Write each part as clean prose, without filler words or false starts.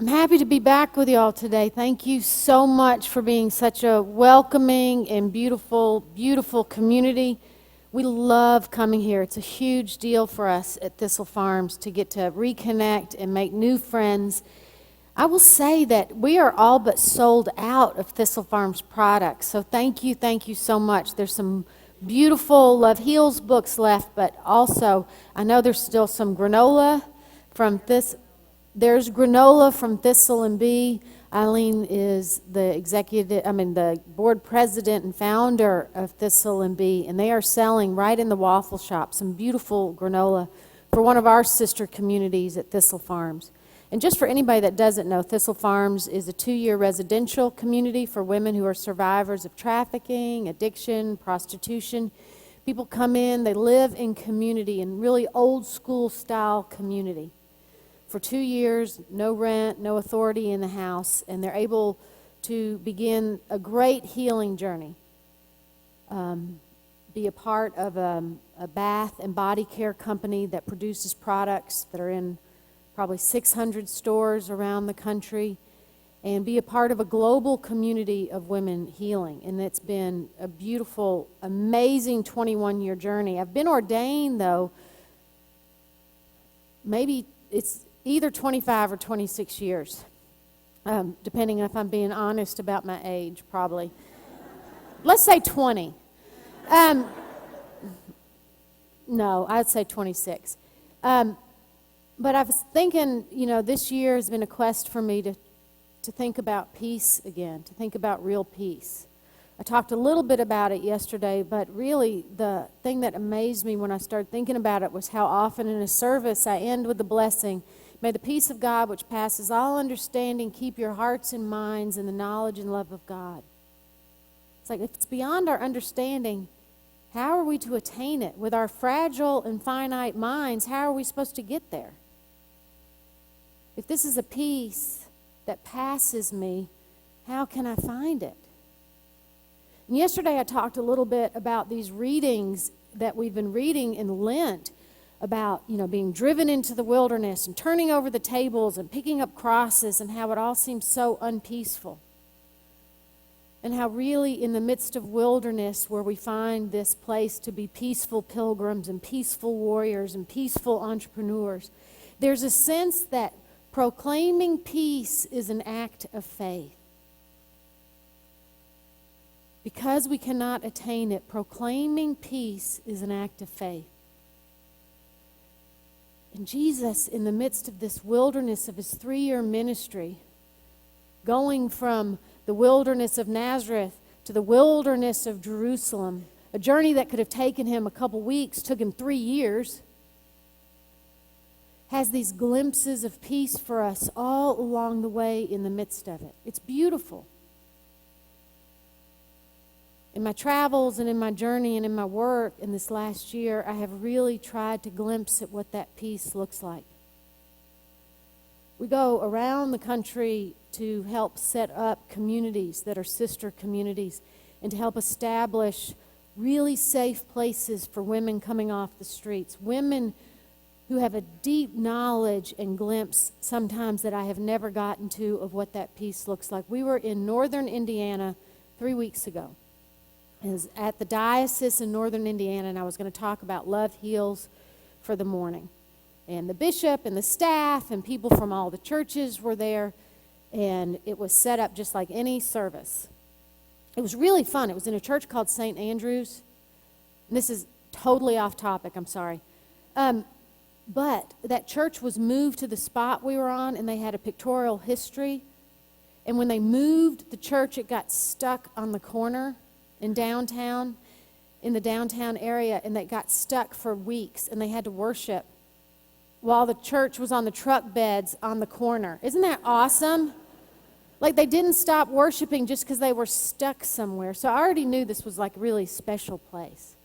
I'm happy to be back with you all today. Thank you so much for being such a welcoming and beautiful, beautiful community. We love coming here. It's a huge deal for us at Thistle Farms to get to reconnect and make new friends. I will say that we are all but sold out of Thistle Farms products, so thank you so much. There's some beautiful Love Heals books left, but also I know there's still some granola from this. There's granola from Thistle and Bee. Eileen is the board president and founder of Thistle and Bee, and they are selling right in the waffle shop some beautiful granola for one of our sister communities at Thistle Farms. And just for anybody that doesn't know, Thistle Farms is a 2-year residential community for women who are survivors of trafficking, addiction, prostitution. People come in, they live in community, in really old school style community. For 2 years, no rent, no authority in the house, and they're able to begin a great healing journey. Be a part of a bath and body care company that produces products that are in probably 600 stores around the country, and be a part of a global community of women healing. And it's been a beautiful, amazing 21-year journey. I've been ordained, though, maybe it's either 25 or 26 years, depending if I'm being honest about my age, probably. Let's say 20. No, I'd say 26. But I was thinking, this year has been a quest for me to think about peace again, to think about real peace. I talked a little bit about it yesterday, but really the thing that amazed me when I started thinking about it was how often in a service I end with the blessing, "May the peace of God, which passes all understanding, keep your hearts and minds in the knowledge and love of God." It's like, if it's beyond our understanding, how are we to attain it? With our fragile and finite minds, how are we supposed to get there? If this is a peace that passes me, how can I find it? And yesterday I talked a little bit about these readings that we've been reading in Lent about, being driven into the wilderness and turning over the tables and picking up crosses, and how it all seems so unpeaceful. And how really in the midst of wilderness, where we find this place to be peaceful pilgrims and peaceful warriors and peaceful entrepreneurs, there's a sense that proclaiming peace is an act of faith. Because we cannot attain it, proclaiming peace is an act of faith. And Jesus, in the midst of this wilderness of his 3-year ministry, going from the wilderness of Nazareth to the wilderness of Jerusalem, a journey that could have taken him a couple weeks, took him 3 years, has these glimpses of peace for us all along the way in the midst of it. It's beautiful. In my travels and in my journey and in my work in this last year, I have really tried to glimpse at what that peace looks like. We go around the country to help set up communities that are sister communities and to help establish really safe places for women coming off the streets, women who have a deep knowledge and glimpse sometimes that I have never gotten to of what that peace looks like. We were in northern Indiana 3 weeks ago. I was at the diocese in northern Indiana, and I was going to talk about Love Heals for the morning. And the bishop and the staff and people from all the churches were there, and it was set up just like any service. It was really fun. It was in a church called St. Andrew's. And this is totally off topic, I'm sorry. But that church was moved to the spot we were on, and they had a pictorial history. And when they moved the church, it got stuck on the corner in the downtown area, and they got stuck for weeks, and they had to worship while the church was on the truck beds on the corner. Isn't that awesome? Like, they didn't stop worshiping just because they were stuck somewhere. So I already knew this was like a really special place.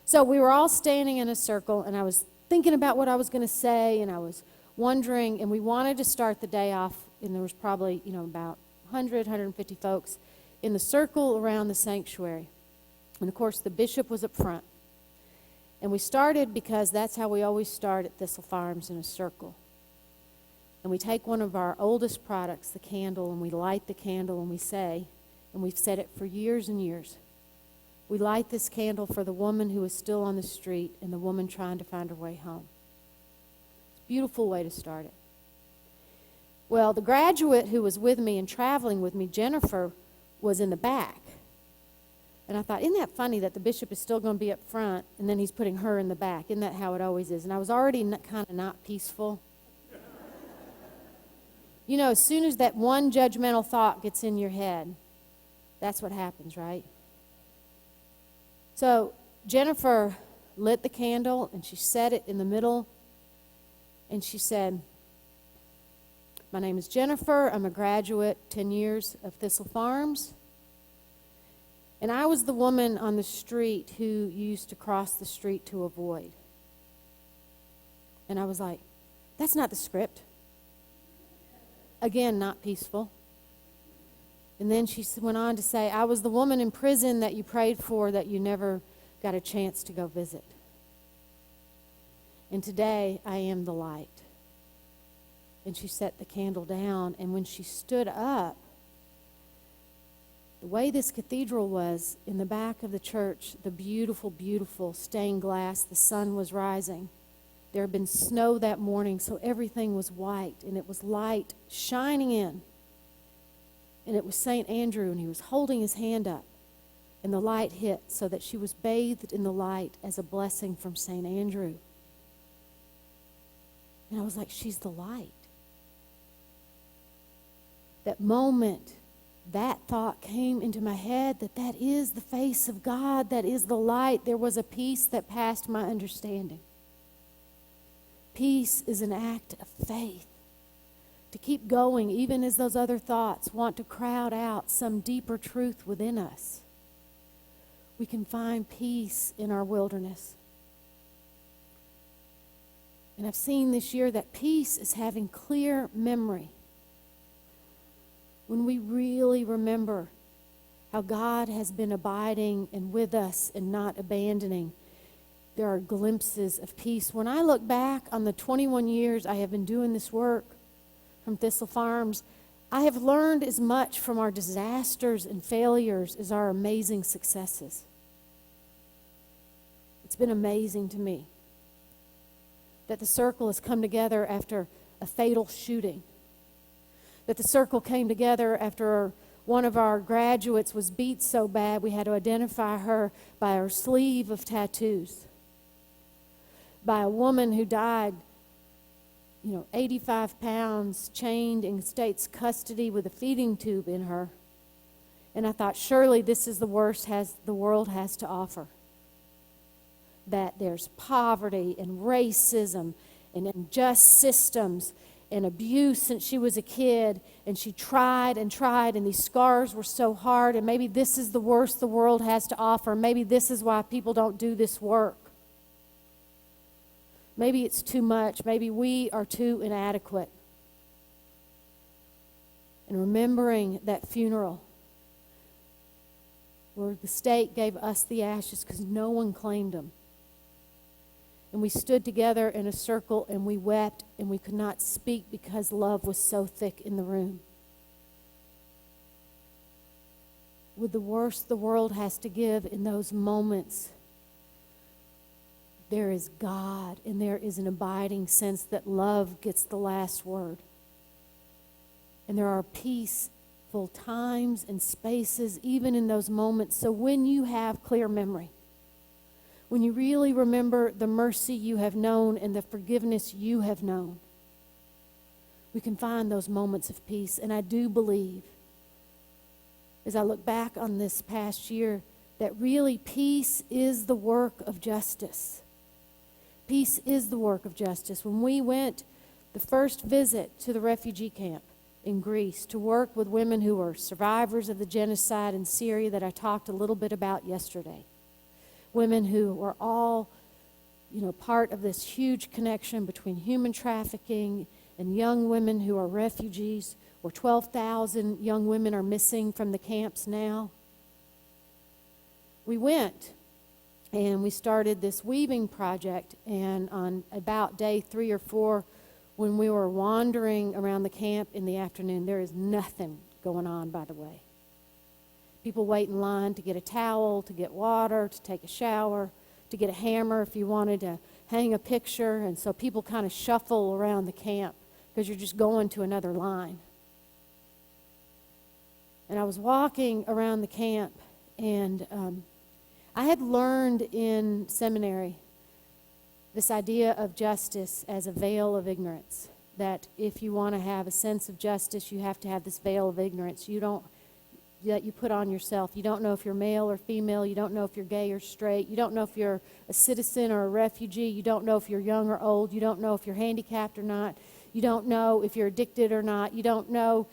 So we were all standing in a circle, and I was thinking about what I was going to say, and I was wondering, and we wanted to start the day off, and there was probably, about 100, 150 folks in the circle around the sanctuary. And of course, the bishop was up front. And we started because that's how we always start at Thistle Farms, in a circle. And we take one of our oldest products, the candle, and we light the candle and we say, and we've said it for years and years, we light this candle for the woman who is still on the street and the woman trying to find her way home. It's a beautiful way to start it. Well, the graduate who was with me and traveling with me, Jennifer, was in the back. And I thought, isn't that funny that the bishop is still going to be up front and then he's putting her in the back? Isn't that how it always is? And I was already kind of not peaceful. You know, as soon as that one judgmental thought gets in your head, that's what happens, right? So Jennifer lit the candle and she set it in the middle and she said, my name is Jennifer. I'm a graduate, 10 years of Thistle Farms. And I was the woman on the street who used to cross the street to avoid. And I was like, that's not the script. Again, not peaceful. And then she went on to say, I was the woman in prison that you prayed for that you never got a chance to go visit. And today I am the light. And she set the candle down, and when she stood up, the way this cathedral was, in the back of the church, the beautiful, beautiful stained glass, the sun was rising. There had been snow that morning, so everything was white, and it was light shining in. And it was St. Andrew, and he was holding his hand up, and the light hit so that she was bathed in the light as a blessing from St. Andrew. And I was like, she's the light. That moment, that thought came into my head that is the face of God, that is the light. There was a peace that passed my understanding. Peace is an act of faith. To keep going, even as those other thoughts want to crowd out some deeper truth within us. We can find peace in our wilderness. And I've seen this year that peace is having clear memory. When we really remember how God has been abiding and with us and not abandoning, there are glimpses of peace. When I look back on the 21 years I have been doing this work from Thistle Farms, I have learned as much from our disasters and failures as our amazing successes. It's been amazing to me that the circle has come together after a fatal shooting. That the circle came together after one of our graduates was beat so bad we had to identify her by her sleeve of tattoos. By a woman who died, 85 pounds, chained in state's custody with a feeding tube in her. And I thought, surely this is the worst the world has to offer. That there's poverty and racism and unjust systems and abuse since she was a kid, and she tried, and these scars were so hard, and maybe this is the worst the world has to offer. Maybe this is why people don't do this work. Maybe it's too much. Maybe we are too inadequate. And remembering that funeral where the state gave us the ashes because no one claimed them. And we stood together in a circle and we wept and we could not speak because love was so thick in the room. With the worst the world has to give in those moments, there is God and there is an abiding sense that love gets the last word. And there are peaceful times and spaces even in those moments. So when you have clear memory, when you really remember the mercy you have known and the forgiveness you have known, we can find those moments of peace. And I do believe, as I look back on this past year, that really peace is the work of justice. Peace is the work of justice. When we went the first visit to the refugee camp in Greece to work with women who were survivors of the genocide in Syria that I talked a little bit about yesterday, women who were all, part of this huge connection between human trafficking and young women who are refugees, where 12,000 young women are missing from the camps now. We went and we started this weaving project, and on about day 3 or 4, when we were wandering around the camp in the afternoon, there is nothing going on, by the way. People wait in line to get a towel, to get water, to take a shower, to get a hammer if you wanted to hang a picture. And so people kind of shuffle around the camp because you're just going to another line. And I was walking around the camp, and I had learned in seminary this idea of justice as a veil of ignorance, that if you want to have a sense of justice, you have to have this veil of ignorance that you put on yourself. You don't know if you're male or female. You don't know if you're gay or straight. You don't know if you're a citizen or a refugee. You don't know if you're young or old. You don't know if you're handicapped or not. You don't know if you're addicted or not. You don't know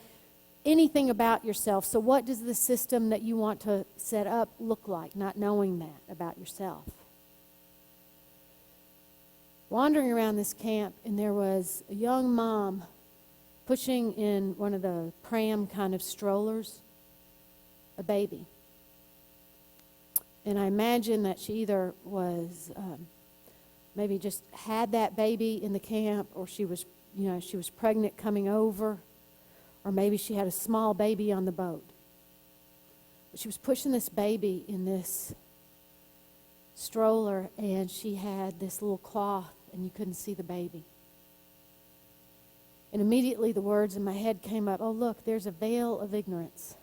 anything about yourself. So what does the system that you want to set up look like, not knowing that about yourself? Wandering around this camp, and there was a young mom pushing in one of the pram kind of strollers a baby. And I imagine that she either was maybe just had that baby in the camp, or she was pregnant coming over, or maybe she had a small baby on the boat. But she was pushing this baby in this stroller, and she had this little cloth, and you couldn't see the baby. And immediately the words in my head came up, oh, look, there's a veil of ignorance.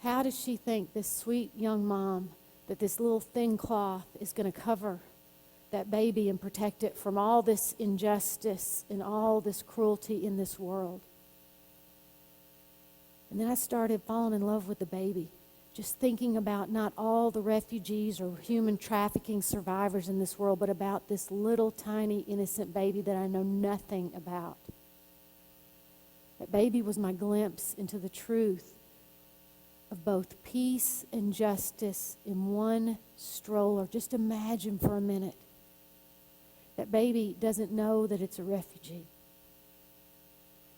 How does she think, this sweet young mom, that this little thin cloth is going to cover that baby and protect it from all this injustice and all this cruelty in this world? And then I started falling in love with the baby, just thinking about not all the refugees or human trafficking survivors in this world, but about this little tiny innocent baby that I know nothing about. That baby was my glimpse into the truth of both peace and justice in one stroller. Just imagine for a minute. That baby doesn't know that it's a refugee.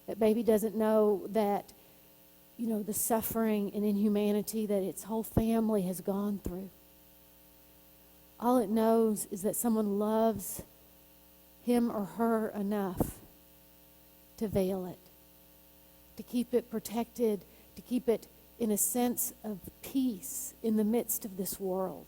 That baby doesn't know that, the suffering and inhumanity that its whole family has gone through. All it knows is that someone loves him or her enough to veil it, to keep it protected, to keep it in a sense of peace in the midst of this world.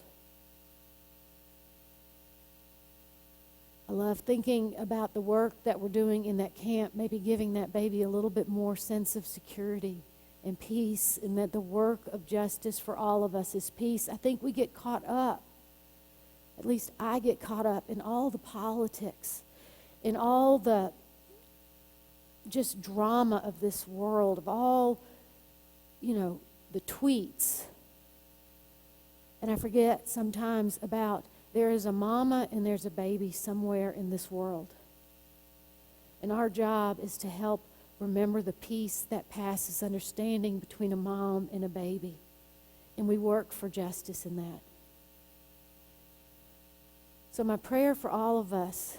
I love thinking about the work that we're doing in that camp, maybe giving that baby a little bit more sense of security and peace, and that the work of justice for all of us is peace. I think we get caught up, at least I get caught up, in all the politics, in all the just drama of this world, of all the tweets. And I forget sometimes about there is a mama and there's a baby somewhere in this world. And our job is to help remember the peace that passes understanding between a mom and a baby. And we work for justice in that. So my prayer for all of us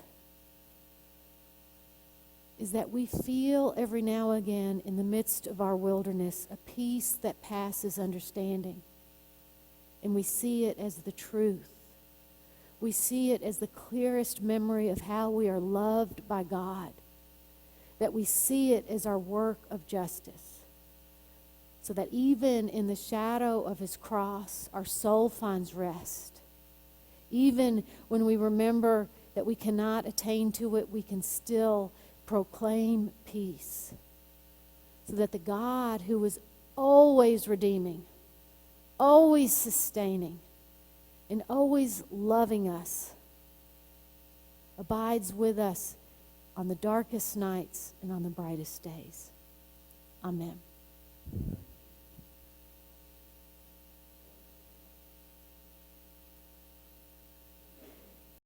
is that we feel every now and again in the midst of our wilderness a peace that passes understanding. And we see it as the truth. We see it as the clearest memory of how we are loved by God. That we see it as our work of justice. So that even in the shadow of his cross, our soul finds rest. Even when we remember that we cannot attain to it, we can still proclaim peace, so that the God who is always redeeming, always sustaining, and always loving us abides with us on the darkest nights and on the brightest days. Amen.